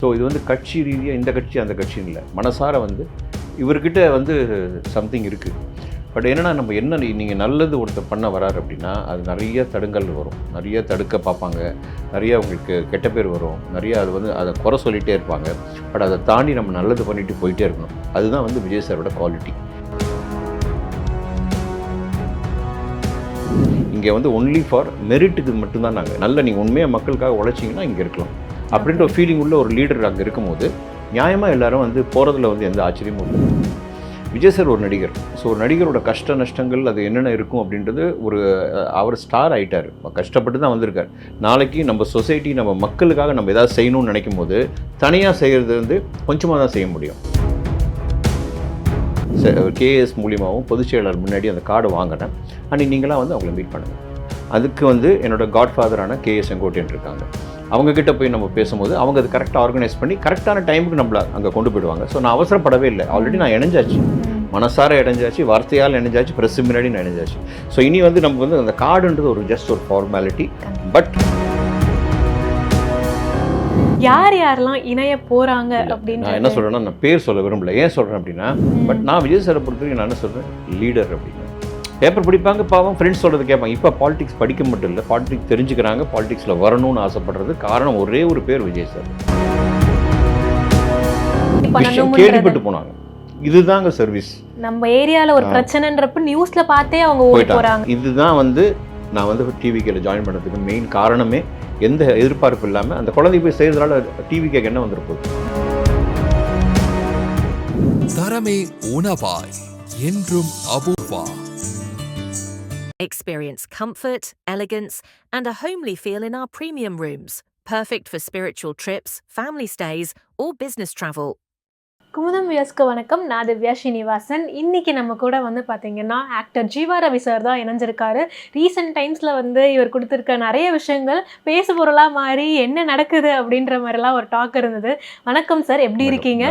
So இது வந்து கட்சி ரீதியாக இந்த கட்சி அந்த கட்சின்னு இல்லை, மனசார வந்து இவர்கிட்ட வந்து சம்திங் இருக்குது. பட் என்னென்னா நம்ம என்ன நீங்கள் நல்லது ஒருத்தர் பண்ண வராரு அப்படின்னா அது நிறைய தடுங்கல் வரும், நிறைய தடுக்க பார்ப்பாங்க, நிறைய உங்களுக்கு கெட்ட பேர் வரும், நிறைய அது வந்து அதை குறை சொல்லிகிட்டே இருப்பாங்க. பட் அதை தாண்டி நம்ம நல்லது பண்ணிட்டு போயிட்டே இருக்கணும். அதுதான் வந்து விஜய் சாரோட குவாலிட்டி. இங்கே வந்து ஒன்லி ஃபார் மெரிட்டுக்கு மட்டும்தான் நாங்கள் நல்ல நீங்கள் உண்மையாக மக்களுக்காக உழைச்சிங்கன்னா இங்கே இருக்கலாம் அப்படின்ற ஒரு ஃபீலிங் உள்ள ஒரு லீடர் அங்கே இருக்கும்போது நியாயமாக எல்லாரும் வந்து போகிறதுல வந்து எந்த ஆச்சரியமும் இல்லை. விஜய் சார் ஒரு நடிகர். ஸோ ஒரு நடிகரோட கஷ்ட நஷ்டங்கள் அது என்னென்ன இருக்கும் அப்படின்றது ஒரு அவர் ஸ்டார் ஆகிட்டார், கஷ்டப்பட்டு தான் வந்திருக்கார். நாளைக்கு நம்ம சொசைட்டி நம்ம மக்களுக்காக நம்ம எதாவது செய்யணும்னு நினைக்கும் போது தனியாக செய்கிறது வந்து கொஞ்சமாக தான் செய்ய முடியும். கேஎஸ் மூலியமாகவும் பொதுச் செயலாளர் முன்னாடி அந்த கார்டு வாங்கினேன். அன்றைக்கி நீங்களாம் வந்து அவங்கள மீட் பண்ணுங்கள். அதுக்கு வந்து என்னோடய காட்ஃபாதரான கேஎஸ் செங்கோட்டையன் இருக்காங்க. அவங்கக்கிட்ட போய் நம்ம பேசும்போது அவங்க அது கரெக்டாக ஆர்கனைஸ் பண்ணி கரெக்டான டைமுக்கு நம்மளை அங்கே கொண்டு போயிடுவாங்க. ஸோ நான் அவசரப்படவே இல்லை, ஆல்ரெடி நான் இணைஞ்சாச்சு, மனசார இணைஞ்சாச்சு, வார்த்தையால் இணைஞ்சாச்சு, ப்ரெஸ் முன்னாடி நான் இணைஞ்சாச்சு. ஸோ இனி வந்து நமக்கு வந்து அந்த கார்டுன்றது ஒரு ஜஸ்ட் ஒரு ஃபார்மாலிட்டி. பட் யார் யாரெல்லாம் இணைய போகிறாங்க அப்படின்னு நான் என்ன சொல்கிறேன்னா, நான் பேர் சொல்ல விரும்பல. ஏன் சொல்கிறேன் அப்படின்னா, பட் நான் விஜய் சாரை பொறுத்த வரைக்கும் நான் என்ன சொல்கிறேன், லீடர் அப்படின்னு. பேப்பர் படிப்பாங்க, பாவம் ஃப்ரெண்ட்ஸ் சொல்கிறது கேட்பாங்க. இப்போ பாலிடிக்ஸ் படிக்க மட்டும் இல்லை, பாலிடிக்ஸ் தெரிஞ்சுக்கிறாங்க, பாலிடிக்ஸில் வரணும்னு ஆசைப்படுறது காரணம் ஒரே ஒரு பேர் விஜய் சார். கேள்விப்பட்டு போனாங்க, இதுதாங்க சர்வீஸ். நம்ம ஏரியாவில் ஒரு பிரச்சனைன்றப்ப நியூஸ்ல பார்த்தே அவங்க போயிட்டாங்க. இதுதான் வந்து நான் வந்து டிவிகேல ஜாயின் பண்ணதுக்கு மெயின் காரணமே. எந்த எதிர்பார்ப்பு இல்லாமல் அந்த குழந்தை போய் செய்யறதுனால டிவிகேக்கு என்ன வந்திருப்போம். தரமே உணவாய் என்றும் Apoorva. Experience comfort, elegance, and a homely feel in our premium rooms. Perfect for spiritual trips, family stays, or business travel. Kumudam வியஸ்க்கு வணக்கம். நான் திவ்யா ஸ்ரீனிவாசன். இன்றைக்கி நம்ம கூட வந்து பார்த்திங்கன்னா ஆக்டர் ஜீவா ரவி சார் தான் இணைஞ்சிருக்காரு. ரீசெண்ட் டைம்ஸில் வந்து இவர் கொடுத்துருக்க நிறைய விஷயங்கள் பேசு பொருளாக மாறி என்ன நடக்குது அப்படின்ற மாதிரிலாம் ஒரு டாக் இருந்தது. வணக்கம் சார், எப்படி இருக்கீங்க?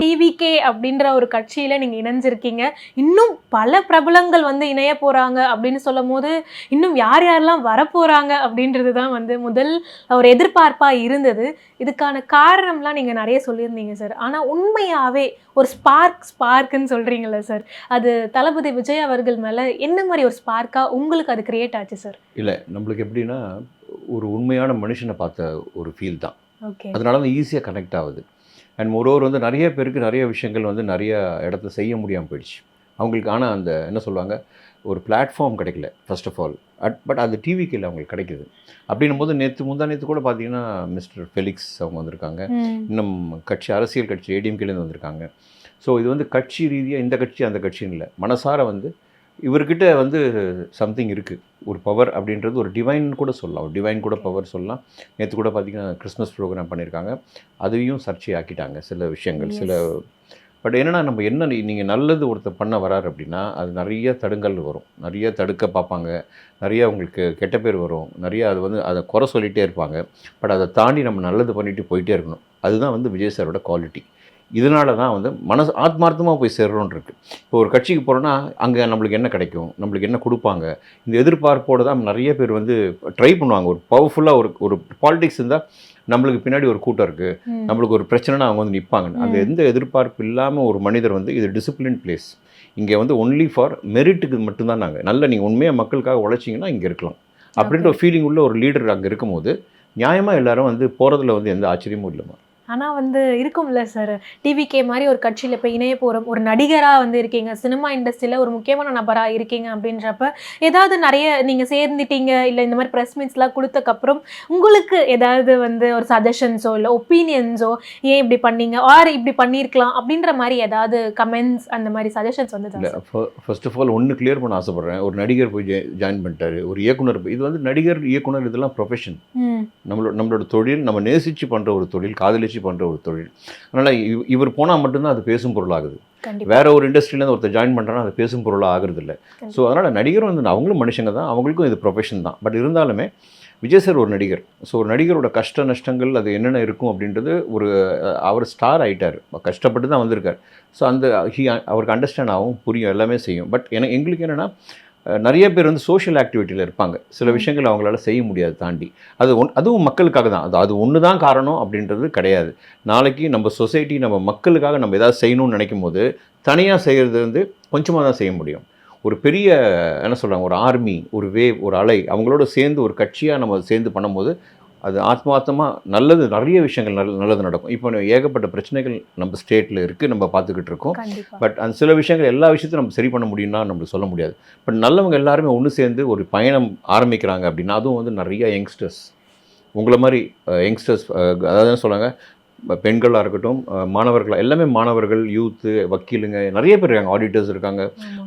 டிவிகே அப்படின்ற ஒரு கட்சியில் நீங்கள் இணைஞ்சிருக்கீங்க. இன்னும் பல பிரபலங்கள் வந்து இணைய போகிறாங்க அப்படின்னு சொல்லும் போது இன்னும் யார் யாரெல்லாம் வரப்போகிறாங்க அப்படின்றது தான் வந்து முதல் ஒரு எதிர்பார்ப்பாக இருந்தது. இதுக்கான காரணம்லாம் நீங்கள் நிறைய சொல்லியிருந்தீங்க சார். ஆனால் உண்மையாகவே ஒரு ஸ்பார்க்குன்னு சொல்கிறீங்களே சார், அது தளபதி விஜய் அவர்கள் மேலே என்ன மாதிரி ஒரு ஸ்பார்க்காக உங்களுக்கு அது கிரியேட் ஆச்சு சார்? இல்லை, நம்மளுக்கு எப்படின்னா ஒரு உண்மையான மனுஷனை பார்த்த ஒரு ஃபீல் தான். ஓகே, அதனால தான் ஈஸியாக கனெக்ட் ஆகுது. அண்ட் ஒருவர் வந்து நிறைய பேருக்கு நிறைய விஷயங்கள் வந்து நிறைய இடத்துல செய்ய முடியாமல் போயிடுச்சு அவங்களுக்கு. ஆனால் அந்த என்ன சொல்லுவாங்க, ஒரு பிளாட்ஃபார்ம் கிடைக்கல ஃபர்ஸ்ட் ஆஃப் ஆல். பட் அது டிவிக்கில் அவங்களுக்கு கிடைக்கிது. அப்படின்னும் போது நேற்று கூட பார்த்தீங்கன்னா மிஸ்டர் ஃபெலிக்ஸ் அவங்க வந்திருக்காங்க. இன்னும் அரசியல் கட்சி ஏடிஎம்கேலேருந்து வந்திருக்காங்க. ஸோ இது வந்து கட்சி ரீதியாக இந்த கட்சி அந்த கட்சின்னு இல்லை, மனசார வந்து இவர்கிட்ட வந்து சம்திங் இருக்குது, ஒரு பவர் அப்படின்றது ஒரு டிவைன் கூட சொல்லலாம், ஒரு டிவைன் கூட பவர் சொல்லலாம். நேற்று கூட பார்த்திங்கன்னா கிறிஸ்மஸ் ப்ரோக்ராம் பண்ணியிருக்காங்க, அதையும் சர்ச்சை ஆக்கிட்டாங்க சில விஷயங்கள் சில. பட் என்னென்னா நம்ம என்ன நீங்கள் நல்லது ஒருத்தர் பண்ண வராரு அப்படின்னா அது நிறைய தடுங்கல் வரும், நிறைய தடுக்க பார்ப்பாங்க, நிறைய உங்களுக்கு கெட்ட பேர் வரும், நிறைய அது வந்து அதை குறை சொல்லிகிட்டே இருப்பாங்க. பட் அதை தாண்டி நம்ம நல்லது பண்ணிட்டு போயிட்டே இருக்கணும். அதுதான் வந்து விஜய் சாரோட குவாலிட்டி. இதனால தான் வந்து ஆத்மார்த்தமாக போய் சேர்றோன்னு இருக்குது. இப்போ ஒரு கட்சிக்கு போகிறோன்னா அங்கே நம்மளுக்கு என்ன கிடைக்கும், நம்மளுக்கு என்ன கொடுப்பாங்க, இந்த எதிர்பார்ப்போடு தான் நிறைய பேர் வந்து ட்ரை பண்ணுவாங்க. ஒரு பவர்ஃபுல்லாக ஒரு பாலிடிக்ஸ் இருந்தால் நம்மளுக்கு பின்னாடி ஒரு கூட்டம் இருக்குது, நம்மளுக்கு ஒரு பிரச்சனைனா அவங்க வந்து நிற்பாங்க. அந்த எந்த எதிர்பார்ப்பு இல்லாமல் ஒரு மனிதர் வந்து இது டிசிப்ளின் பிளேஸ். இங்கே வந்து ஒன்லி ஃபார் மெரிட்டுக்கு மட்டும்தான் நாங்கள் நல்ல நீங்கள் உண்மையாக மக்களுக்காக உழைச்சிங்கன்னா இங்கே இருக்கலாம் அப்படின்ற ஒரு ஃபீலிங் உள்ள ஒரு லீடர் அங்கே இருக்கும்போது நியாயமாக எல்லாரும் வந்து போகிறதுல வந்து எந்த ஆச்சரியமும் இல்லைம்மா. ஆனால் வந்து இருக்கும்ல சார், டிவிகே மாதிரி ஒரு கட்சியில் இப்போ இணைய போகிறோம், ஒரு நடிகராக வந்து இருக்கீங்க, சினிமா இண்டஸ்ட்ரியில் ஒரு முக்கியமான நபராக இருக்கீங்க அப்படின்றப்ப ஏதாவது நிறைய நீங்கள் சேர்ந்துட்டீங்க இல்லை இந்த மாதிரி ப்ரெஸ் மீட்ஸ்லாம் கொடுத்தக்கப்புறம் உங்களுக்கு ஏதாவது வந்து ஒரு சஜஷன்ஸோ இல்லை ஒப்பீனியன்ஸோ, ஏன் இப்படி பண்ணீங்க ஆர் இப்படி பண்ணியிருக்கலாம் அப்படின்ற மாதிரி ஏதாவது கமெண்ட்ஸ் அந்த மாதிரி சஜஷன்ஸ் வந்து? இல்லை, ஃபர்ஸ்ட் ஆஃப் ஆல் ஒன்று கிளியர் பண்ண ஆசைப்பட்றேன். ஒரு நடிகர் போய் ஜாயின் பண்ணிட்டாரு, ஒரு இயக்குனர் இது வந்து நடிகர் இயக்குனர் இதெல்லாம் ப்ரொஃபஷன். நம்மளோட தொழில், நம்ம நேசித்து பண்ணுற ஒரு தொழில், காதலிச்சு பண்ணுற ஒரு தொழில். அதனால் இவர் போனால் மட்டும்தான் அது பேசும் பொருளாகுது. வேற ஒரு இண்டஸ்ட்ரியிலேருந்து ஒருத்தர் ஜாயின் பண்ணுறாங்கன்னா அது பேசும் பொருளாக ஆகுறது இல்லை. ஸோ அதனால் நடிகரும் வந்து அவங்களும் மனுஷங்க தான், அவங்களுக்கும் இது ப்ரொஃபஷன் தான். பட் இருந்தாலுமே விஜய் சார் ஒரு நடிகர். ஸோ ஒரு நடிகரோட கஷ்ட நஷ்டங்கள் அது என்னென்ன இருக்கும் அப்படின்றது ஒரு அவர் ஸ்டார் ஆகிட்டார், கஷ்டப்பட்டு தான் வந்திருக்கார். ஸோ அந்த அவருக்கு அண்டர்ஸ்டாண்ட் ஆகும், புரியும், எல்லாமே செய்யும். பட் எங்களுக்கு என்னென்னா நிறைய பேர் வந்து சோஷியல் ஆக்டிவிட்டியில் இருப்பாங்க, சில விஷயங்கள் அவங்களால செய்ய முடியாது தாண்டி. அதுவும் மக்களுக்காக தான். அது ஒன்று தான் காரணம் அப்படின்றது கிடையாது. நாளைக்கு நம்ம சொசைட்டி நம்ம மக்களுக்காக நம்ம ஏதாவது செய்யணும்னு நினைக்கும் போது தனியாக செய்கிறது வந்து கொஞ்சமாக தான் செய்ய முடியும். ஒரு பெரிய என்ன சொல்கிறாங்க, ஒரு ஆர்மி, ஒரு வேவ், ஒரு அலை, அவங்களோட சேர்ந்து ஒரு கட்சியாக நம்ம சேர்ந்து பண்ணும்போது அது ஆத்மார்த்தமாக நல்லது, நிறைய விஷயங்கள் நல்லது நடக்கும். இப்போ ஏகப்பட்ட பிரச்சனைகள் நம்ம ஸ்டேட்டில் இருக்குது, நம்ம பார்த்துக்கிட்டு இருக்கோம். பட் அந்த சில விஷயங்கள் எல்லா விஷயத்தையும் நம்ம சரி பண்ண முடியும்னா நம்மளுக்கு சொல்ல முடியாது. பட் நல்லவங்க எல்லாருமே ஒன்று சேர்ந்து ஒரு பயணம் ஆரம்பிக்கிறாங்க அப்படின்னா, அதுவும் வந்து நிறைய யங்ஸ்டர்ஸ், உங்களை மாதிரி யங்ஸ்டர்ஸ், அதாவது சொல்லுவாங்க, பெண்களாக இருக்கட்டும், மாணவர்களாக, எல்லாமே மாணவர்கள், யூத்து, வக்கீலுங்க, நிறைய பேர் இருக்காங்க, ஆடிட்டர்ஸ் இருக்காங்க.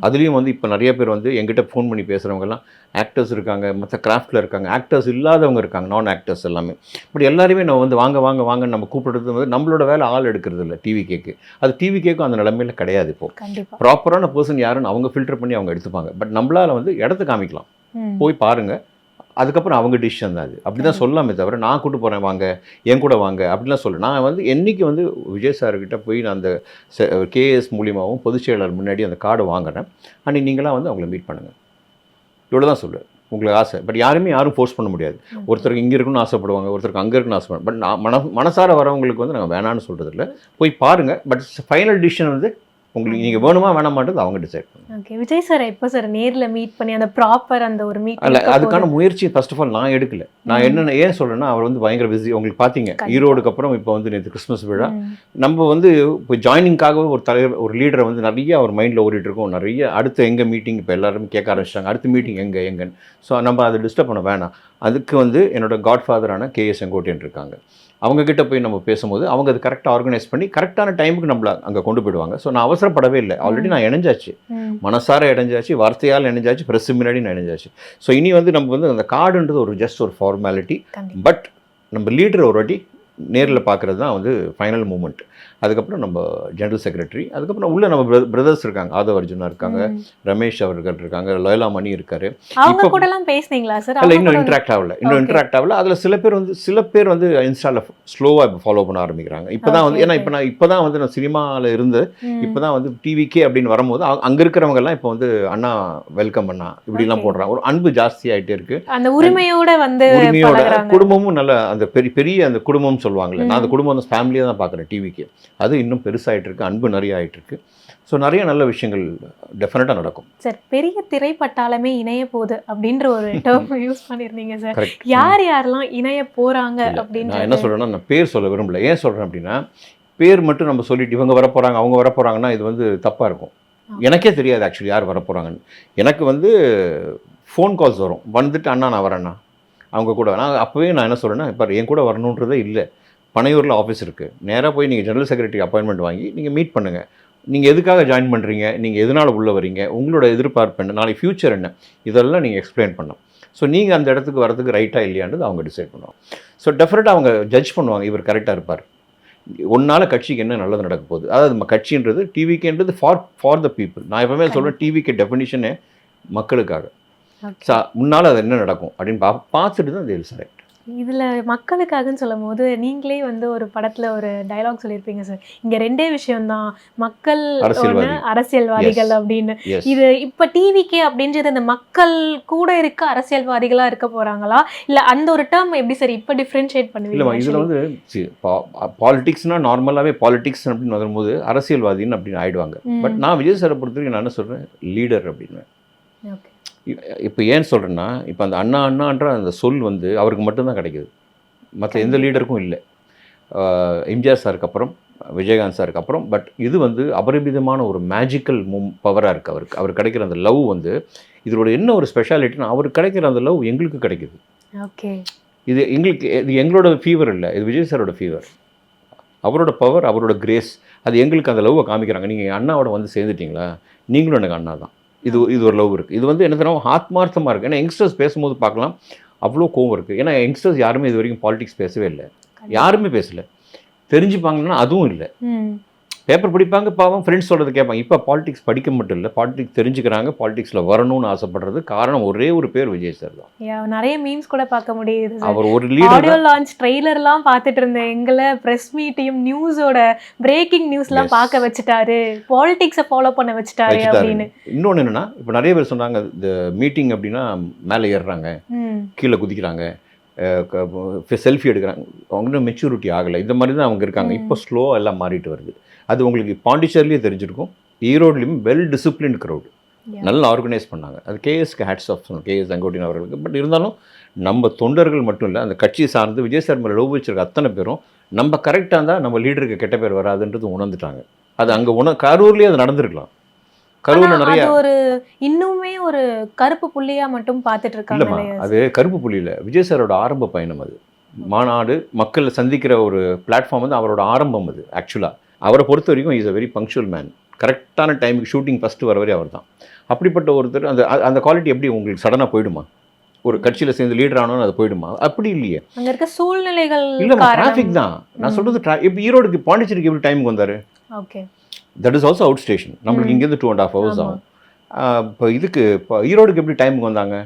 அதுலேயும் வந்து இப்போ நிறைய பேர் வந்து எங்கிட்ட ஃபோன் பண்ணி பேசுகிறவங்கலாம் ஆக்டர்ஸ் இருக்காங்க, மற்ற கிராஃப்டில் இருக்காங்க, ஆக்டர்ஸ் இல்லாதவங்க இருக்காங்க, நான் ஆக்டர்ஸ் எல்லாமே. இப்படி எல்லாருமே நம்ம வந்து வாங்கன்னு நம்ம கூப்பிடுறது வந்து நம்மளோட வேலை ஆள் எடுக்கிறது இல்லை டிவிகேக்கு. அது டிவிகேக்கும் அந்த நிலைமையில் கிடையாது. இப்போது ப்ராப்பரான பர்சன் யாருன்னு அவங்க ஃபில்டர் பண்ணி அவங்க எடுத்துப்பாங்க. பட் நம்மளால் வந்து இடத்த காமிக்கலாம், போய் பாருங்கள், அதுக்கப்புறம் அவங்க டிசிஷன் தான் அது. அப்படி தான் சொல்லாமே தவிர நான் கூட்டு போகிறேன் வாங்க, என் கூட வாங்க அப்படிலாம் சொல்ல. நான் வந்து என்றைக்கு வந்து விஜய் சார்கிட்ட போய் நான் அந்த கேஎஸ் மூலியமாகவும் பொதுச் செயலாளர் முன்னாடி அந்த கார்டு வாங்கினேன், அன்றைக்கி நீங்களாம் வந்து அவங்கள மீட் பண்ணுங்கள், இவ்வளோ தான் சொல்லுவேன். உங்களுக்கு ஆசை, பட் யாரும் ஃபோர்ஸ் பண்ண முடியாது. ஒருத்தருக்கு இங்கே இருக்குன்னு ஆசைப்படுவாங்க, ஒருத்தருக்கு அங்கே இருக்குன்னு ஆசைப்படுவாங்க. பட் நான் மனசார வரவங்களுக்கு வந்து நாங்கள் வேணான்னு சொல்கிறது இல்லை, போய் பாருங்கள். பட் ஃபைனல் டிசிஷன் வந்து உங்களுக்கு நீங்கள் வேணுமா வேணாமான்றது அவங்க டிசைட் பண்ணுங்க. ஓகே, விஜய் சார் எப்போ சார் நேரில் மீட் பண்ணி அந்த ப்ராப்பர் அந்த ஒரு மீட்? இல்லை, அதுக்கான முயற்சி ஃபர்ஸ்ட் ஆஃப் ஆல் நான் எடுக்கல. நான் ஏன் சொல்கிறேன்னா, அவர் வந்து பயங்கர பிஸி. உங்களுக்கு பார்த்தீங்க ஈரோடுக்கு அப்புறம் இப்போ வந்து நேற்று கிறிஸ்மஸ் விழா, நம்ம வந்து இப்போ ஜாயினிங்காகவே ஒரு தலைவர், ஒரு லீடரை வந்து நிறைய அவர் மைண்டில் ஓடிட்டு இருக்கோம். நிறைய அடுத்து எங்கே மீட்டிங் இப்போ எல்லாரும் கேட்க ஆரம்பிச்சிட்டாங்க, அடுத்த மீட்டிங் எங்கன்னு. ஸோ நம்ம அதை டிஸ்டர்ப் பண்ண வேணாம். அதுக்கு வந்து என்னோட காட்ஃபாதரான கேஎஸ் செங்கோட்டையன் இருக்காங்க, அவங்கக்கிட்ட போய் நம்ம பேசும்போது அவங்க அது கரெக்டாக ஆர்கனைஸ் பண்ணி கரெக்டான டைமுக்கு நம்மளை அங்கே கொண்டு போயிடுவாங்க. ஸோ நான் அவசரப்படவே இல்லை, ஆல்ரெடி நான் இணைஞ்சாச்சு, மனசார இணைஞ்சாச்சு, வார்த்தையால் இணைஞ்சாச்சு, ப்ரெஸ் முன்னாடி நான் இணைஞ்சாச்சு. ஸோ இனி வந்து நம்ம வந்து அந்த கார்டுன்றது ஒரு ஜஸ்ட் ஒரு ஃபார்மாலிட்டி. பட் நம்ம லீடர் ஒரு வாட்டி நேரில் பார்க்குறது தான் வந்து ஃபைனல் மூமெண்ட். அதுக்கப்புறம் நம்ம ஜெனரல் செக்ரட்டரி, அதுக்கப்புறம் உள்ள நம்ம பிரதர்ஸ் இருக்காங்க, ஆதவ் அர்ஜுனா இருக்காங்க, ரமேஷ் அவர்கள் இருக்காங்க, லோயலா மணி இருக்காரு. அவங்க கூட எல்லாம் பேசுனீங்களா சார்? இல்லை, இன்னும் இன்ட்ராக்ட் ஆகல. அதில் சில பேர் வந்து இன்ஸ்டாவில் ஸ்லோவாக இப்போ ஃபாலோ பண்ண ஆரம்பிக்கிறாங்க. இப்போ தான் வந்து, ஏன்னா இப்போ தான் வந்து நான் சினிமாவில் இருந்து இப்போ தான் வந்து டிவிக்கே அப்படின்னு வரும்போது அங்கே இருக்கிறவங்க எல்லாம் இப்போ வந்து அண்ணா வெல்கம் அண்ணா இப்படிலாம் போடுறாங்க. ஒரு அன்பு ஜாஸ்தி ஆகிட்டே இருக்கு. அந்த உரிமையோட குடும்பமும் நல்ல அந்த பெரிய அந்த குடும்பம் சொல்லுவாங்கல்ல, நான் அந்த குடும்பம் அந்த ஃபேமிலியாக தான் பார்க்குறேன் டிவிக்கு. அது இன்னும் பெருசாகிட்டு இருக்கு, அன்பு நிறைய ஆகிட்டு இருக்கு. ஸோ நிறைய நல்ல விஷயங்கள் டெஃபினட்டாக நடக்கும் சார். பெரிய திரைப்பட்டாளமே இணைய போகுது அப்படின்ற ஒரு டேர்ம் யூஸ் பண்ணியிருந்தீங்க சார். யாரெல்லாம் இணைய போகிறாங்க அப்படின்னு நான் என்ன சொல்கிறேன்னா, நான் பேர் சொல்ல விரும்பல. ஏன் சொல்கிறேன் அப்படின்னா, பேர் மட்டும் நம்ம சொல்லிட்டு இவங்க வரப்போகிறாங்க அவங்க வரப்போகிறாங்கன்னா இது வந்து தப்பாக இருக்கும். எனக்கே தெரியாது ஆக்சுவலி யார் வரப்போகிறாங்கன்னு. எனக்கு வந்து ஃபோன் கால்ஸ் வரும், வந்துட்டு அண்ணா நான் வரேண்ணா அவங்க கூட. நான் அப்போவே நான் என்ன சொல்கிறேன்னா, இப்போ என் கூட வரணுன்றதே இல்லை, பனையூரில் ஆஃபீஸ் இருக்குது, நேராக போய் நீங்கள் ஜெனரல் செக்ரட்டரி அப்பாயின்மெண்ட் வாங்கி நீங்கள் மீட் பண்ணுங்கள். நீங்கள் எதுக்காக ஜாயின் பண்ணுறீங்க, நீங்கள் எதனால் உள்ளே வரீங்க, உங்களோட எதிர்பார்ப்பு என்ன, நாளைக்கு ஃப்யூச்சர் என்ன, இதெல்லாம் நீங்கள் எக்ஸ்பிளைன் பண்ணணும். ஸோ நீங்கள் அந்த இடத்துக்கு வரதுக்கு ரைட்டாக இல்லையான்றது அவங்க டிசைட் பண்ணுவாங்க. ஸோ டெஃபினட்டாக அவங்க ஜட்ஜ் பண்ணுவாங்க, இவர் கரெக்டாக இருப்பார், ஒன்றால் கட்சிக்கு என்ன நல்லது நடக்க போகுது. அதாவது நம்ம கட்சின்றது டிவிக்கேன்றது ஃபார் த பீப்புள். நான் எப்பவுமே சொல்கிறேன், டிவிக்கு டெஃபினிஷனே மக்களுக்காக. ஸோ முன்னால் அது என்ன நடக்கும் அப்படின்னு பார்த்துட்டு தான் தேல் செலக்ட். இதில் மக்களுக்காகன்னு சொல்லும் போது நீங்களே வந்து ஒரு படத்தில் ஒரு டைலாக் சொல்லியிருப்பீங்க சார், இங்கே ரெண்டே விஷயம்தான், மக்கள் அரசியல்வாதிகள் அப்படின்னு. இது இப்போ டிவிக்கே அப்படின்றது இந்த மக்கள் கூட இருக்க அரசியல்வாதிகளாக இருக்க போகிறாங்களா, இல்லை அந்த ஒரு டேர்ம் எப்படி சார் இப்போ டிஃப்ரென்ஷியேட் பண்ணுவீங்க? இல்லை, இதில் வந்து பாலிடிக்ஸ்னால் நார்மலாகவே பாலிடிக்ஸ் அப்படின்னு வரும்போது அரசியல்வாதின்னு அப்படின்னு ஆயிடுவாங்க. பட் நான் விஜய் சாரை பொறுத்த வரைக்கும் நான் என்ன சொல்கிறேன், லீடர் அப்படின்னு. ஓகே, இப்போ ஏன் சொல்கிறேன்னா, இப்போ அந்த அண்ணான்ற அந்த சொல் வந்து அவருக்கு மட்டும்தான் கிடைக்குது, மற்ற எந்த லீடருக்கும் இல்லை. எம்ஜிஆர் சாருக்கு அப்புறம், விஜயகாந்த் சாருக்கு அப்புறம். பட் இது வந்து அபரிமிதமான ஒரு மேஜிக்கல் பவராக இருக்குது அவர் கிடைக்கிற அந்த லவ் வந்து. இதோட என்ன ஒரு ஸ்பெஷாலிட்டினா, அவருக்கு கிடைக்கிற அந்த லவ் எங்களுக்கு கிடைக்குது. ஓகே, இது எங்களோட ஃபீவர் இல்லை, இது விஜய் சாரோட ஃபீவர். அவரோட பவர், அவரோட கிரேஸ், அது எங்களுக்கு அந்த லவ்வை காமிக்கிறாங்க. நீங்கள் அண்ணாவோட வந்து சேர்ந்துட்டிங்களா, நீங்களும் எனக்கு அண்ணா தான். இது ஒரு லவ் இருக்குது. இது வந்து என்ன தெரியும், ஆத்மார்த்தமாக இருக்குது. ஏன்னா யங்ஸ்டர்ஸ் பேசும்போது பார்க்கலாம் அவ்வளோ கோவம் இருக்குது. ஏன்னா யங்ஸ்டர்ஸ் யாருமே இது வரைக்கும் பாலிடிக்ஸ் பேசவே இல்லை, யாருமே பேசலை. தெரிஞ்சுப்பாங்கன்னா அதுவும் இல்லை. பேப்பர் படிப்பாங்க, பாவம் ஃப்ரெண்ட்ஸ் சொல்கிறது கேட்பாங்க. இப்போ பாலிடிக்ஸ் படிக்க மட்டும் இல்லை, பாலிடிக்ஸ் தெரிஞ்சுக்கிறாங்க, பாலிடிக்ஸில் வரணும்னு ஆசைப்படுறது காரணம் ஒரே ஒரு பேர் விஜய் சார் தான். நிறைய மீம்ஸ் கூட பார்க்க முடியுது. அவர் ஒரு லீடர். ஆடியோ லான்ச் ட்ரெய்லர்லாம் பார்த்துட்டு இருந்தேன், எங்களை ப்ரெஸ் மீட்டையும் நியூஸோட பிரேக்கிங் நியூஸ்லாம் பார்க்க வச்சுட்டாரு, பாலிடிக்ஸை ஃபாலோ பண்ண வச்சுட்டாரு அப்படின்னு. இன்னொன்று என்னன்னா, இப்போ நிறைய பேர் சொன்னாங்க இந்த மீட்டிங் அப்படின்னா மேலே ஏறுறாங்க, கீழே குதிக்கிறாங்க, செல்ஃபி எடுக்கிறாங்க, அவங்க மெச்சூரிட்டி ஆகலை, இந்த மாதிரி தான் அவங்க இருக்காங்க. இப்போ ஸ்லோவாக எல்லாம் மாறிட்டு வருது. அது உங்களுக்கு பாண்டிச்சேரிலேயே தெரிஞ்சிருக்கும். ஈரோட்லேயும் வெல் டிசிப்ளின் க்ரௌடு, நல்லா ஆர்கனைஸ் பண்ணாங்க. அது கேஎஸ்க்கு ஹேட்ஸ் ஆஃப் சொல்லணும், கேஎஸ் செங்கோட்டையன் அவர்களுக்கு. பட் இருந்தாலும் நம்ம தொண்டர்கள் மட்டும் இல்லை, அந்த கட்சி சார்ந்து விஜய் சார் மேலே லவ் வச்சிருக்க அத்தனை பேரும் நம்ம கரெக்டாக இருந்தால் நம்ம லீடருக்கு கெட்ட பேர் வராதுன்றது உணர்ந்துட்டாங்க. அது அங்கே கரூர்லேயே அது நடந்திருக்கலாம். கரூரில் நிறைய ஒரு இன்னுமே ஒரு கருப்பு புள்ளியாக மட்டும் பார்த்துட்டு இருக்காங்க. இல்லைம்மா, அது கருப்பு புள்ளி இல்லை, விஜய் சாரோட ஆரம்ப பயணம். அது மாநாடு மக்களை சந்திக்கிற ஒரு பிளாட்ஃபார்ம் வந்து அவரோட ஆரம்பம். அது ஆக்சுவலாக அவரை பொறுத்த வரைக்கும் is a very punctual man. கரெக்டான டைமுக்கு ஷூட்டிங் ஃபஸ்ட்டு வர வரை அவர் தான். அப்படிப்பட்ட ஒருத்தர் அந்த அந்த குவாலிட்டி எப்படி உங்களுக்கு சடனாக போயிடுமா? ஒரு கட்சியில் சேர்ந்து லீடர் ஆனோன்னு அது போயிடுமா? அப்படி இல்லையே, அங்கே இருக்க சூழ்நிலைகள் இல்லைம்மா, டிராஃபிக் தான் நான் சொல்கிறது. இப்போ ஈரோடுக்கு பாண்டிச்சேரிக்கு எப்படி டைமுக்கு வந்தார்? Okay, that is also out station. நம்மளுக்கு இங்கேருந்து 2.5 hours ஆகும். இப்போ இப்போ ஈரோடுக்கு எப்படி டைமுக்கு வந்தாங்க?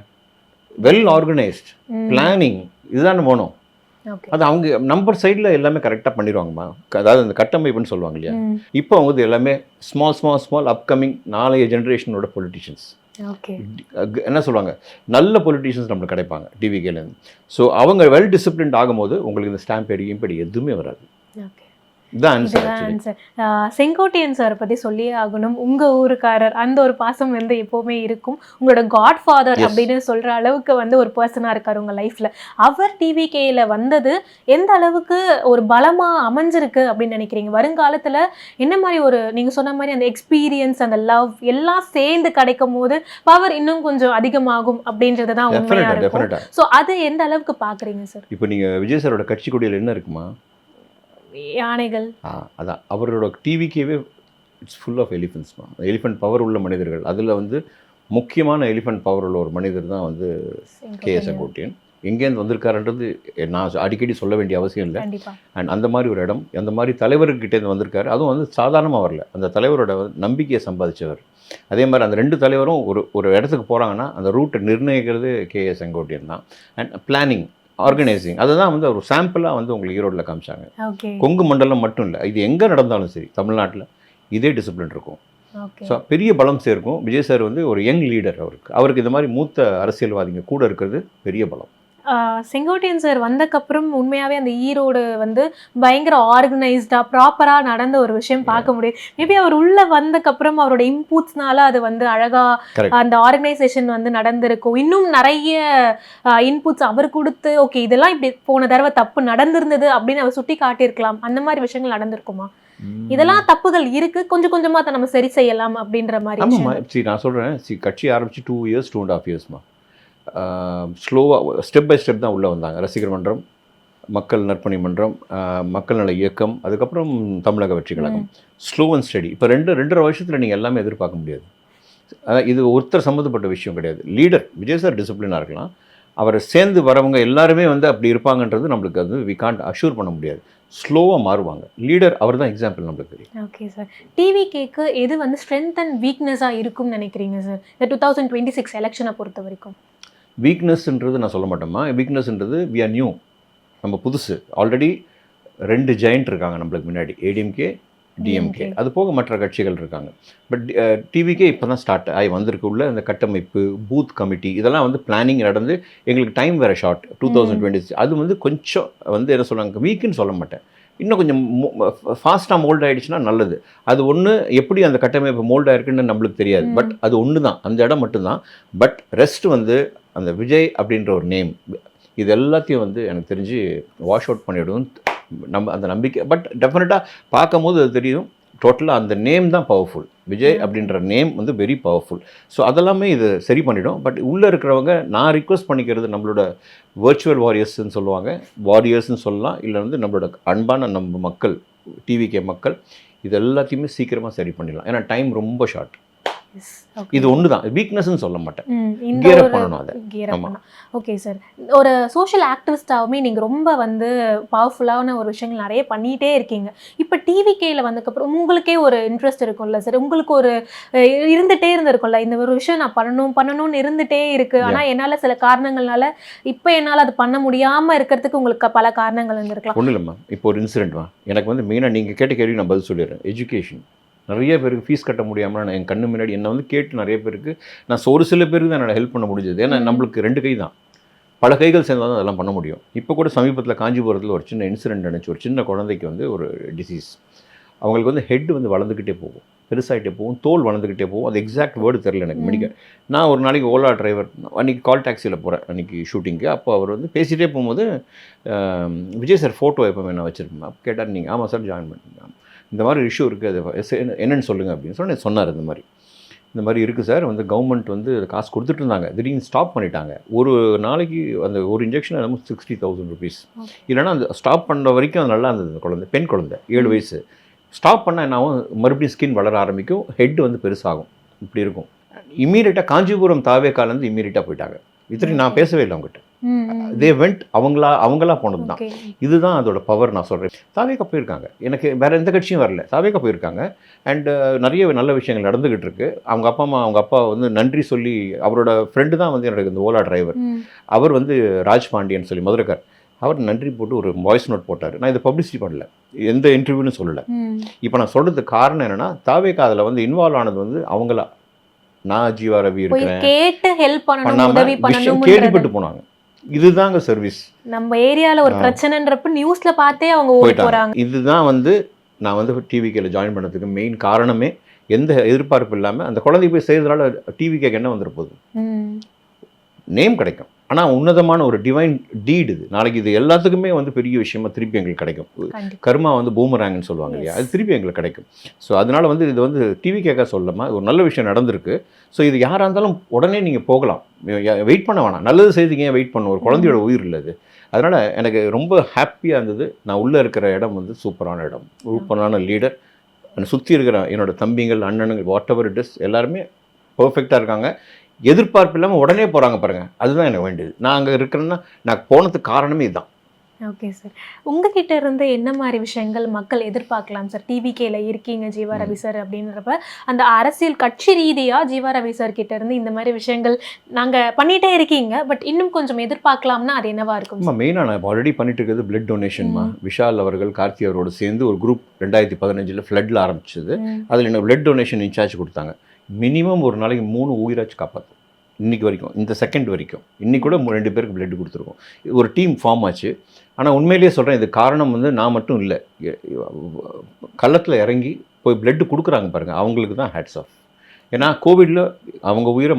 வெல் ஆர்கனைஸ்ட் பிளானிங், இதுதான் வேணும். அது அவங்க நம்பர் சைடில் எல்லாமே கரெக்டாக பண்ணிடுவாங்கம்மா. அதாவது அந்த கட்டமைப்புன்னு சொல்லுவாங்க இல்லையா, இப்போ அவங்க எல்லாமே ஸ்மால் அப்கமிங் நாளைய ஜென்ரேஷனோட பொலிட்டிஷியன்ஸ். என்ன சொல்லுவாங்க, நல்ல பொலிட்டிஷியன்ஸ் நம்மளுக்கு கிடைப்பாங்க டிவிகேலேருந்து. ஸோ அவங்க வெல் டிசிப்ளின்ட் ஆகும்போது உங்களுக்கு இந்த ஸ்டாம்ப் எடியும் எதுவுமே வராது. செங்கோட்டையன் சார் பற்றி சொல்லியே ஆகணும். உங்கள் ஊருக்காரர், அந்த ஒரு பாசம் வந்து எப்போவுமே இருக்கும். உங்களோட காட் ஃபாதர் அப்படின்னு சொல்கிற அளவுக்கு வந்து ஒரு பர்சனாக இருக்கார் உங்கள் லைஃப்பில். அவர் டிவிகேயில் வந்தது எந்த அளவுக்கு ஒரு பலமாக அமைஞ்சிருக்கு அப்படின்னு நினைக்கிறீங்க? வருங்காலத்தில் என்ன மாதிரி ஒரு, நீங்கள் சொன்ன மாதிரி அந்த எக்ஸ்பீரியன்ஸ், அந்த லவ் எல்லாம் சேர்ந்து கிடைக்கும் போது பவர் இன்னும் கொஞ்சம் அதிகமாகும் அப்படின்றது தான் உண்மையாக இருக்கும். ஸோ அது எந்த அளவுக்கு பார்க்குறீங்க சார்? இப்போ நீங்கள் விஜய் சாரோட கட்சி கொடியில் என்ன இருக்குமா? யானைகள். அதான் அவரோட டிவிக்கேவே இட்ஸ் ஃபுல் ஆஃப் எலிஃபென்ட்ஸ்மா. எலிஃபென்ட் பவர் உள்ள மனிதர்கள். அதில் வந்து முக்கியமான எலிஃபென்ட் பவர் உள்ள ஒரு மனிதர் தான் வந்து கேஎஸ் செங்கோட்டையன். எங்கேருந்து வந்திருக்காருன்றது நான் அடிக்கடி சொல்ல வேண்டிய அவசியம் இல்லை. அண்ட் அந்த மாதிரி ஒரு இடம், அந்த மாதிரி தலைவர்கிட்டேருந்து வந்திருக்காரு. அதுவும் வந்து சாதாரணமாக வரல, அந்த தலைவரோட நம்பிக்கையை சம்பாதிச்சவர். அதே மாதிரி அந்த 2 தலைவரும் ஒரு இடத்துக்கு போகிறாங்கன்னா அந்த ரூட்டை நிர்ணயிக்கிறது கேஎஸ் செங்கோட்டையன் தான். அண்ட் பிளானிங், ஆர்கனைசிங், அதுதான் வந்து ஒரு சாம்பிளாக வந்து உங்களுக்கு ஈரோட்டில் காமிச்சாங்க. கொங்கு மண்டலம் மட்டும் இல்லை, இது எங்கே நடந்தாலும் சரி தமிழ்நாட்டில் இதே டிசிப்ளின் இருக்கும். ஸோ பெரிய பலம் சேர்க்கும். விஜய் சார் வந்து ஒரு யங் லீடர். அவருக்கு இந்த மாதிரி மூத்த அரசியல்வாதிங்க கூட இருக்கிறது பெரிய பலம். செங்கோட்டையன் சார் வந்தக்கப்புறம் உண்மையாகவே அந்த ஈரோடு வந்து பயங்கர ஆர்கனைஸ்டாக ப்ராப்பராக நடந்த ஒரு விஷயம் பார்க்க முடியும். மேபி அவர் உள்ளே வந்தக்கப்புறம் அவரோட இன்புட்ஸ்னால அது வந்து அழகாக அந்த ஆர்கனைசேஷன் வந்து நடந்திருக்கும். இன்னும் நிறைய இன்புட்ஸ் அவர் கொடுத்து, ஓகே இதெல்லாம் இப்படி போன தடவை தப்பு நடந்திருந்தது அப்படின்னு அவர் சுட்டி காட்டியிருக்கலாம். அந்த மாதிரி விஷயங்கள் நடந்திருக்குமா? இதெல்லாம் தப்புகள் இருக்கு, கொஞ்சம் கொஞ்சமாக அதை நம்ம சரி செய்யலாம் அப்படின்ற மாதிரி. ஆமாம், நான் சொல்கிறேன், கட்சி ஆரம்பித்து 2 years 2.5 yearsமா ஸ்லோவாக ஸ்டெப் பை ஸ்டெப் தான் உள்ளே வந்தாங்க. ரசிகர் மன்றம், மக்கள் நற்பணி மன்றம், மக்கள் நல இயக்கம், அதுக்கப்புறம் தமிழக வெற்றி கழகம். Slow and study. இப்போ 2.5 வருஷத்தில் நீங்கள் எல்லாமே எதிர்பார்க்க முடியாது. இது ஒருத்தர் சம்மந்தப்பட்ட விஷயம் கிடையாது. லீடர் விஜய் சார் டிசிப்ளினாக இருக்கலாம், அவரை சேர்ந்து வரவங்க எல்லாருமே வந்து அப்படி இருப்பாங்கன்றது நம்மளுக்கு அது வி காண்ட் அஷ்யூர் பண்ண முடியாது. ஸ்லோவாக மாறுவாங்க. லீடர் அவர் தான் எக்ஸாம்பிள் நம்மளுக்கு தெரியும். ஓகே சார், டிவிகேக்கு எது வந்து ஸ்ட்ரென்த் அண்ட் வீக்னஸாக இருக்கும்னு நினைக்கிறீங்க சார் இந்த 2026 எலெக்ஷனை பொறுத்த வரைக்கும்? வீக்னஸ்ன்றது நான் சொல்ல மாட்டேம்மா. வீக்னஸ்ன்றது வி ஆர் நியூ, நம்ம புதுசு. ஆல்ரெடி 2 ஜெயண்ட் இருக்காங்க நம்மளுக்கு முன்னாடி, ஏடிஎம்கே, டிஎம்கே, அது போக மற்ற கட்சிகள் இருக்காங்க. பட் டிவிக்கே இப்போ தான் ஸ்டார்ட் ஆகி வந்திருக்கு. உள்ள அந்த கட்டமைப்பு, பூத் கமிட்டி, இதெல்லாம் வந்து பிளானிங் நடந்து எங்களுக்கு டைம் வேறு ஷார்ட் 2026. அது வந்து கொஞ்சம் வந்து என்ன சொல்லுவாங்க, வீக்குன்னு சொல்ல மாட்டேன், இன்னும் கொஞ்சம் ஃபாஸ்ட்டாக மோல்ட் ஆகிடுச்சுன்னா நல்லது. அது ஒன்று எப்படி அந்த கட்டமைப்பு மோல்ட் ஆகிருக்குன்னு நம்மளுக்கு தெரியாது. பட் அது ஒன்று தான், அந்த இடம் மட்டும்தான். பட் ரெஸ்ட் வந்து அந்த விஜய் அப்படின்ற ஒரு நேம், இது எல்லாத்தையும் வந்து எனக்கு தெரிஞ்சு வாஷ் அவுட் பண்ணிவிடும் நம்ம அந்த நம்பிக்கை. பட் டெஃபினட்டாக பார்க்கும் போது அது தெரியும், டோட்டலாக அந்த நேம் தான் பவர்ஃபுல். விஜய் அப்படின்ற நேம் வந்து வெரி பவர்ஃபுல். ஸோ அதெல்லாமே இது சரி பண்ணிவிடும். பட் உள்ளே இருக்கிறவங்க நான் ரிக்வெஸ்ட் பண்ணிக்கிறது, நம்மளோட வர்ச்சுவல் வாரியர்ஸ்ன்னு சொல்லுவாங்க, வாரியர்ஸ்ன்னு சொல்லலாம், இல்லை வந்து நம்மளோட அன்பான நம்ம மக்கள், டிவிகே மக்கள், இது எல்லாத்தையுமே சீக்கிரமாக சரி பண்ணிடலாம். ஏன்னா டைம் ரொம்ப ஷார்ட். இது ஒன்று தான் வீக்னஸ்ன்னு சொல்ல மாட்டேன். Gear up பண்ணணும் அதை. ஆமா. ஓகே சார், ஒரு சோஷியல் ஆக்டிவிஸ்டாகவுமே நீங்கள் ரொம்ப வந்து பவர்ஃபுல்லான ஒரு விஷயங்கள் நிறைய பண்ணிகிட்டே இருக்கீங்க. இப்போ டிவிகேயில் வந்ததுக்கப்புறம் உங்களுக்கே ஒரு இன்ட்ரெஸ்ட் இருக்கும்ல சார், உங்களுக்கு ஒரு இருந்துகிட்டே இருந்திருக்கும்ல, இந்த ஒரு விஷயம் நான் பண்ணணும்னு இருந்துகிட்டே இருக்குது, ஆனால் என்னால் சில காரணங்கள்னால இப்போ என்னால் அது பண்ண முடியாமல் இருக்கிறதுக்கு உங்களுக்கு பல காரணங்கள் இருந்திருக்கலாம். ஒன்றும் இல்லைம்மா, இப்போ ஒரு இன்சிடென்ட்மா எனக்கு வந்து மெயினாக நீங்கள் கேட்ட கேள்வி நான் பதில் சொல்லிடுறேன். எஜுகேஷன் நிறைய பேருக்கு ஃபீஸ் கட்ட முடியாமல் நான் என் கண்ணு முன்னாடி என்னை வந்து கேட்டு நிறைய பேருக்கு நான் ஒரு சில பேருக்கு தான் என்னால் ஹெல்ப் பண்ண முடிஞ்சது. ஏன்னா நம்மளுக்கு 2 கை தான், பல கைகள் சேர்ந்தால் தான் அதெல்லாம் பண்ண முடியும். இப்போ கூட சமீபத்தில் காஞ்சிபுரத்தில் ஒரு சின்ன இன்சிடென்ட் நினச்சி, ஒரு சின்ன குழந்தைக்கு வந்து ஒரு டிசீஸ், அவங்களுக்கு வந்து ஹெட் வந்து வளர்ந்துக்கிட்டே போகும், பெருசாகிட்டே போகும், தோல் வளர்ந்துக்கிட்டே போகும். அது எக்ஸாக்ட் வேர்டு தெரில எனக்கு மெடிக்கல். நான் ஒரு நாளைக்கு ஓலா டிரைவர், அன்றைக்கி கால் டாக்ஸியில் போகிறேன் அன்றைக்கி ஷூட்டிங்க்கு. அப்போ அவர் வந்து பேசிகிட்டே போகும்போது விஜய் சார் ஃபோட்டோ எப்போ நான் வச்சுருப்பேன். அப்போ கேட்டார், நீங்கள் ஆமாம் சார் ஜாயின் பண்ணிங்க, இந்த மாதிரி இஷ்யூ இருக்குது, அது என்னென்னு சொல்லுங்கள் அப்படின்னு சொன்னார். இந்த மாதிரி இருக்குது சார், வந்து கவர்மெண்ட் வந்து காசு கொடுத்துட்டு இருந்தாங்க, திடீர்னு ஸ்டாப் பண்ணிட்டாங்க. ஒரு நாளைக்கு அந்த ஒரு இன்ஜெக்ஷன் நம்ம 60,000 rupees. இல்லைனா அந்த ஸ்டாப் பண்ணுற வரைக்கும் அது நல்லா இருந்தது. குழந்தை, பெண் குழந்தை, 7 வயசு. ஸ்டாப் பண்ணால் என்னாகும், மறுபடியும் ஸ்கின் வளர ஆரம்பிக்கும், ஹெட் வந்து பெருசாகும், இப்படி இருக்கும். இம்மீடியட்டாக காஞ்சிபுரம் தாவேக்காலேருந்து இம்மீடியட்டாக போயிட்டாங்க. இத்தனை நான் பேசவே இல்லை அவங்ககிட்ட. தே வெண்ட், அவங்களா போனது தான். இதுதான் அதோட பவர். நான் சொல்கிறேன், தாவேக்கா போயிருக்காங்க, எனக்கு வேறு எந்த கட்சியும் வரல, தாவேக்கா போயிருக்காங்க. அண்டு நிறைய நல்ல விஷயங்கள் நடந்துக்கிட்டு இருக்கு. அவங்க அப்பா வந்து நன்றி சொல்லி, அவரோட ஃப்ரெண்டு தான் வந்து எனக்கு இந்த ஓலா டிரைவர், அவர் வந்து ராஜ் பாண்டியன் சொல்லி மதுரைக்கார், அவர் நன்றி போட்டு ஒரு வாய்ஸ் நோட் போட்டார். நான் இதை பப்ளிசிட்டி பண்ணல, எந்த இன்டர்வியூன்னு சொல்லலை. இப்போ நான் சொல்கிறதுக்கு காரணம் என்னென்னா, தாவேக்கா அதில் வந்து இன்வால்வ் ஆனது வந்து அவங்களா, நான் ஜீவா ரவி இருக்கிறேன் கேட்டு ஹெல்ப் பண்ணணும், உதவி பண்ணணும், கேள்விப்பட்டு போனாங்க. இதுதாங்க சர்வீஸ். நம்ம ஏரியாவில் ஒரு பிரச்சனைன்றப்ப நியூஸ்ல பார்த்தே அவங்க ஓடி போறாங்க. இதுதான் வந்து நான் வந்து டிவிகேல ஜாயின் பண்ணதுக்கு மெயின் காரணமே. எந்த எதிர்பார்ப்பு இல்லாமல் அந்த குழந்தை போய் செய்யறதுனால டிவிகேக்கு என்ன வந்துட போகுது, நேம் கிடைக்கும். ஆனால் உன்னதமான ஒரு டிவைன் டீட் இது. நாளைக்கு இது எல்லாத்துக்குமே வந்து பெரிய விஷயமா திருப்பி எங்களுக்கு கிடைக்கும். கர்மா வந்து பூமராங்கன்னு சொல்லுவாங்க இல்லையா, அது திருப்பி எங்களுக்கு கிடைக்கும். ஸோ அதனால் வந்து இது வந்து டிவிகேக்காக சொல்லாமல் ஒரு நல்ல விஷயம் நடந்திருக்கு. ஸோ இது யாராக இருந்தாலும் உடனே நீங்கள் போகலாம், வெயிட் பண்ண வேணாம். நல்லது செய்திங்க, வெயிட் பண்ணும், ஒரு குழந்தையோட உயிர் இல்லது. அதனால் எனக்கு ரொம்ப ஹாப்பியாக இருந்தது. நான் உள்ளே இருக்கிற இடம் வந்து சூப்பரான இடம், சூப்பரான லீடர். என்னை சுற்றி இருக்கிற என்னோட தம்பிங்கள், அண்ணனுங்கள், வாட் எவர் இட் இஸ், எல்லாருமே பர்ஃபெக்டாக இருக்காங்க. எதிர்பார்ப்பு இல்லாமல் உடனே போகிறாங்க பாருங்கள், அதுதான் எனக்கு வேண்டியது. நான் அங்கே இருக்கிறேன்னா நான் போனதுக்கு காரணமே இதுதான். ஓகே சார், உங்ககிட்ட இருந்து என்ன மாதிரி விஷயங்கள் மக்கள் எதிர்பார்க்கலாம் சார்? டிவிகேல இருக்கீங்க ஜீவா ரவி சார் அப்படின்றப்ப, அந்த அரசியல் கட்சி ரீதியாக ஜீவா ரவி சார் கிட்ட இருந்து இந்த மாதிரி விஷயங்கள் நாங்கள் பண்ணிகிட்டே இருக்கீங்க, பட் இன்னும் கொஞ்சம் எதிர்பார்க்கலாம்னா அது என்னவா இருக்கும்? மெயினாக நான் ஆல்ரெடி பண்ணிட்டு இருக்கிறது பிளட் டொனேஷன்மா. விஷால் அவர்கள் கார்த்தி அவரோடு சேர்ந்து ஒரு குரூப் 2015 ஃப்ளட்டில் ஆரம்பிச்சது. அதில் எனக்கு பிளட் டொனேஷன் இன்சார்ஜ் கொடுத்தாங்க. மினிமம் ஒரு நாளைக்கு 3 உயிராச்சு காப்பாற்றும். இன்றைக்கி வரைக்கும், இந்த செகண்ட் வரைக்கும், இன்றைக்கி கூட 2 பேருக்கு பிளட் கொடுத்துருக்கோம். ஒரு டீம் ஃபார்ம் ஆச்சு. ஆனால் உண்மையிலேயே சொல்கிறேன், இது காரணம் வந்து நான் மட்டும் இல்லை, களத்தில் இறங்கி போய் பிளட்டு கொடுக்குறாங்க பாருங்கள், அவங்களுக்கு தான் ஹேட்ஸ் ஆஃப். ஏன்னா கோவிடில் அவங்க உயிரை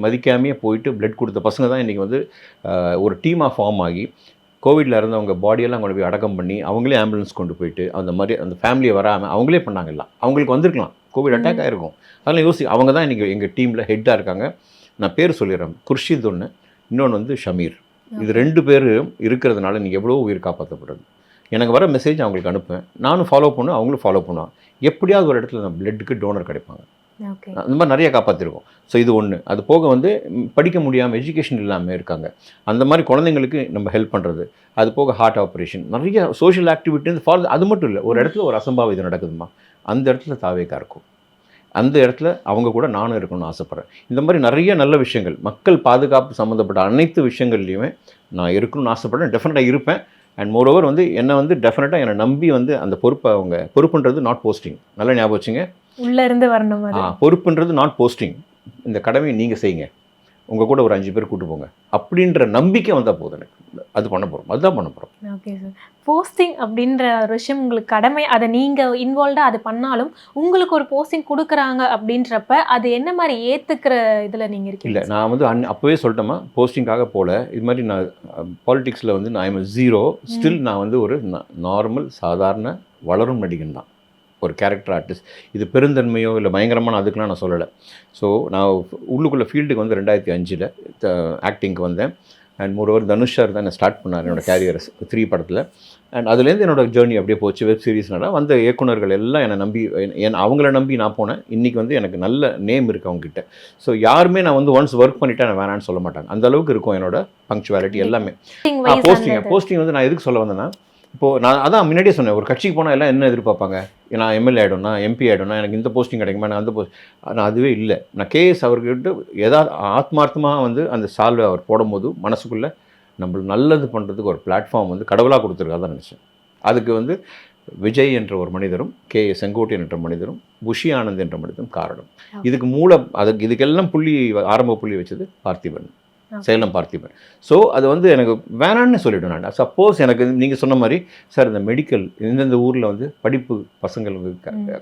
மதிக்காமையே போயிட்டு பிளட் கொடுத்த பசங்க தான் இன்றைக்கி வந்து ஒரு டீமாக ஃபார்ம் ஆகி கோவிடில் இருந்தவங்க பாடியெல்லாம் கொண்டு போய் அடக்கம் பண்ணி அவங்களே ஆம்புலன்ஸ் கொண்டு போயிட்டு அந்த மாதிரி அந்த ஃபேமிலியை வராமல் அவங்களே பண்ணாங்க. எல்லாம் அவங்களுக்கு வந்திருக்கலாம், கோவிட் அட்டாக் ஆகிருக்கும். அதெல்லாம் அவங்க தான் இன்றைக்கி எங்கள் டீமில் ஹெட்டாக இருக்காங்க. நான் பேர் சொல்லிடுறேன், குர்ஷித் ஒன்று, இன்னொன்று வந்து ஷமீர். இது 2 பேர் இருக்கிறதுனால நீங்கள் எவ்வளோ உயிர் காப்பாற்றப்படுறது. எனக்கு வர மெசேஜ் அவங்களுக்கு அனுப்புவேன், நானும் ஃபாலோ பண்ணுவேன், அவங்களும் ஃபாலோ பண்ணுவாங்க. எப்படியாவது ஒரு இடத்துல நம்ம பிளட்டுக்கு டோனர் கிடைப்பாங்க. அந்த மாதிரி நிறைய காப்பாற்றிருக்கோம். ஸோ இது ஒன்று. அது போக வந்து படிக்க முடியாமல் எஜுகேஷன் இல்லாமல் இருக்காங்க, அந்த மாதிரி குழந்தைங்களுக்கு நம்ம ஹெல்ப் பண்ணுறது. அது போக ஹார்ட் ஆப்ரேஷன், நிறைய சோஷியல் ஆக்டிவிட்டி ஃபாலோ. அது மட்டும் இல்லை, ஒரு இடத்துல ஒரு அசம்பாவிதம் நடக்குதுமா, அந்த இடத்துல தாவேக்கா இருக்கும். அந்த இடத்துல அவங்க கூட நானும் இருக்கணும்னு ஆசைப்பட்றேன். இந்த மாதிரி நிறைய நல்ல விஷயங்கள், மக்கள் பாதுகாப்பு சம்மந்தப்பட்ட அனைத்து விஷயங்கள்லையுமே நான் இருக்கணும்னு ஆசைப்பட்றேன். டெஃபினட்டாக இருப்பேன். அண்ட் மோரோவர் வந்து என்னை வந்து டெஃபினட்டாக என்னை நம்பி வந்து அந்த பொறுப்பை அவங்க பொறுப்புன்றது நாட் போஸ்டிங், நல்லா ஞாபகம் வச்சுங்க, உள்ளே இருந்து வரணும். பொறுப்புன்றது நாட் போஸ்டிங். இந்த கடமையை நீங்கள் செய்யுங்க, உங்கள் கூட ஒரு 5 பேர் கூட்டு போங்க அப்படின்ற நம்பிக்கை வந்தால் போதும். எனக்கு அது பண்ண போகிறோம், அதுதான் பண்ண போகிறோம். ஓகே சார், போஸ்டிங் அப்படின்ற ஒரு விஷயம் உங்களுக்கு கடமை, அதை நீங்கள் இன்வால்வ்டாக அது பண்ணாலும் உங்களுக்கு ஒரு போஸ்டிங் கொடுக்குறாங்க அப்படின்றப்ப அது என்ன மாதிரி ஏற்றுக்கிற இதில் நீங்கள் இருக்கீங்க? இல்லை, நான் வந்து அப்போவே சொல்லிட்டேமா, போஸ்டிங்காக போகல. இது மாதிரி நான் பாலிடிக்ஸில் வந்து நான் 0 ஸ்டில் நான் வந்து ஒரு நார்மல் சாதாரண வளரும் நடிகன் தான், ஒரு கேரக்டர் ஆர்டிஸ்ட். இது பெருந்தன்மையோ இல்லை பயங்கரமான அதுக்குலாம் நான் சொல்லலை. ஸோ நான் உள்ளுக்குள்ளே ஃபீல்டுக்கு வந்து 2005 ஆக்டிங்க்கு வந்தேன். அண்ட் மோரோவர் தனுஷ் சார் தான் என்ன ஸ்டார்ட் பண்ணார் என்னோட கேரியர் 3 படத்தில். அண்ட் அதுலேருந்து என்னோட ஜேர்னி அப்படியே போச்சு. வெப் சீரிஸ்னால வந்த இயக்குனர்கள் எல்லாம் என்னை நம்பி அவங்கள நம்பி நான் போனேன். இன்றைக்கி வந்து எனக்கு நல்ல நேம் இருக்குது அவங்ககிட்ட. ஸோ யாருமே நான் வந்து ஒன்ஸ் ஒர்க் பண்ணிவிட்டேன் நான் வேணான்னு சொல்ல மாட்டாங்க. அந்த அளவுக்கு இருக்கும் என்னோட பங்க்சுவாலிட்டி எல்லாமே. போஸ்டிங் வந்து நான் எதுக்கு சொல்ல வந்தேன்னா, இப்போது நான் அதான் முன்னாடியே சொன்னேன், ஒரு கட்சிக்கு போனால் எல்லாம் என்ன எதிர்பார்ப்பாங்க, நான் எம்எல்ஏ ஆகிடும்னா எம்பி ஆகிடும்னா எனக்கு இந்த போஸ்டிங் கிடைக்குமா, நான் அந்த நான் அதுவே இல்லை. நான் கேஎஸ் அவர்கிட்ட ஏதாவது ஆத்மார்த்தமாக வந்து அந்த சால்வை அவர் போடும்போது மனசுக்குள்ளே நம்மளுக்கு நல்லது பண்ணுறதுக்கு ஒரு பிளாட்ஃபார்ம் வந்து கடவுளாக கொடுத்துருக்காதான் நினச்சேன். அதுக்கு வந்து விஜய் என்ற ஒரு மனிதரும், செங்கோட்டையன் என்ற மனிதரும், புஷி ஆனந்த் என்ற மனிதரும் காரணம். இதுக்கு இதுக்கெல்லாம் ஆரம்ப புள்ளி வச்சது பார்த்திபன், சேலம் பார்த்திபன். ஸோ அது வந்து எனக்கு வேணான்னு சொல்லிவிடும். நான் சப்போஸ் எனக்கு நீங்கள் சொன்ன மாதிரி சார் இந்த மெடிக்கல் இந்தந்த ஊரில் வந்து படிப்பு பசங்கள் வந்து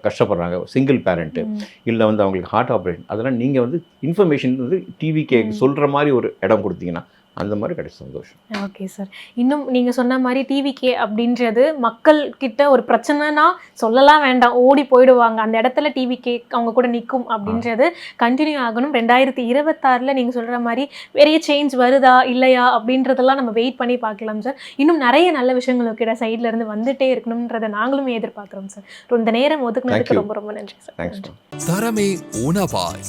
கஷ்டப்படுறாங்க, சிங்கிள் பேரண்ட்டு, இல்லை வந்து அவங்களுக்கு ஹார்ட் ஆப்ரேஷன், அதெல்லாம் நீங்கள் வந்து இன்ஃபர்மேஷன் வந்து டிவிக்கு சொல்கிற மாதிரி ஒரு இடம் கொடுத்தீங்கன்னா அந்த மாதிரி கிடைச்ச சந்தோஷம். Okay sir. இன்னும் நீங்கள் சொன்ன மாதிரி டிவிகே அப்படின்றது மக்கள் கிட்ட ஒரு பிரச்சனைனா சொல்லலாம் வேண்டாம், ஓடி போயிடுவாங்க. அந்த இடத்துல டிவிகே அவங்க கூட நிற்கும் அப்படின்றது கண்டினியூ ஆகணும். 2026 நீங்கள் சொல்கிற மாதிரி பெரிய சேஞ்ச் வருதா இல்லையா அப்படின்றதெல்லாம் நம்ம வெயிட் பண்ணி பார்க்கலாம் சார். இன்னும் நிறைய நல்ல விஷயங்கள் கிட்ட சைடில் இருந்து வந்துட்டே இருக்கணுன்றதை நாங்களும் எதிர்பார்க்குறோம் சார். இந்த நேரம் ஒதுக்குனதுக்கு ரொம்ப ரொம்ப நன்றி சார். தேங்க்ஸ். தரமே உணவாய்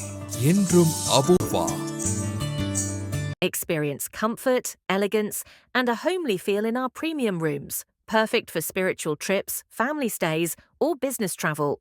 என்றும் Apoorva. Experience comfort, elegance, and a homely feel in our premium rooms. Perfect for spiritual trips, family stays, or business travel.